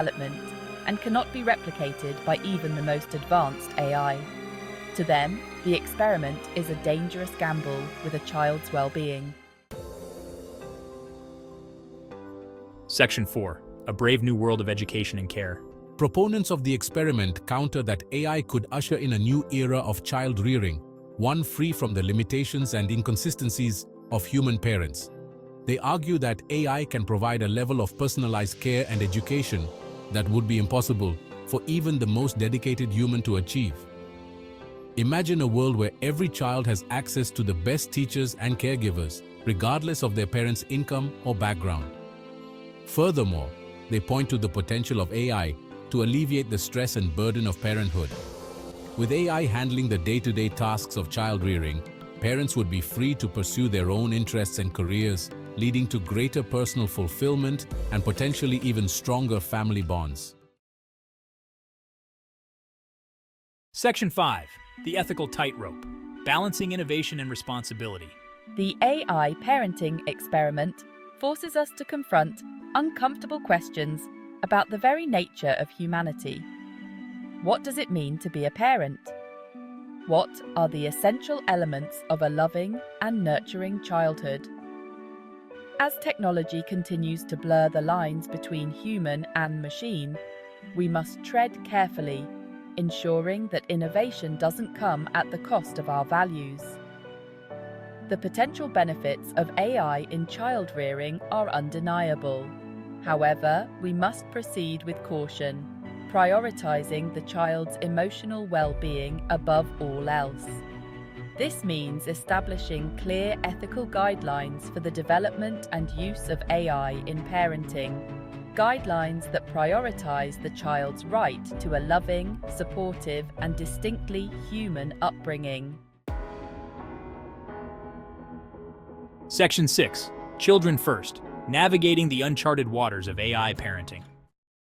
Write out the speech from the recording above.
development and cannot be replicated by even the most advanced AI. To them, the experiment is a dangerous gamble with a child's well-being. Section 4. A Brave New World of Education and Care. Proponents of the experiment counter that AI could usher in a new era of child rearing, one free from the limitations and inconsistencies of human parents. They argue that AI can provide a level of personalized care and education that would be impossible for even the most dedicated human to achieve. Imagine a world where every child has access to the best teachers and caregivers, regardless of their parents' income or background. Furthermore, they point to the potential of AI to alleviate the stress and burden of parenthood. With AI handling the day-to-day tasks of child rearing, parents would be free to pursue their own interests and careers, leading to greater personal fulfillment and potentially even stronger family bonds. Section 5. The Ethical Tightrope. Balancing Innovation and Responsibility. The AI parenting experiment forces us to confront uncomfortable questions about the very nature of humanity. What does it mean to be a parent? What are the essential elements of a loving and nurturing childhood? As technology continues to blur the lines between human and machine, we must tread carefully, ensuring that innovation doesn't come at the cost of our values. The potential benefits of AI in child rearing are undeniable. However, we must proceed with caution, prioritizing the child's emotional well-being above all else. This means establishing clear ethical guidelines for the development and use of AI in parenting, guidelines that prioritize the child's right to a loving, supportive, and distinctly human upbringing. Section 6. Children First. Navigating the Uncharted Waters of AI Parenting.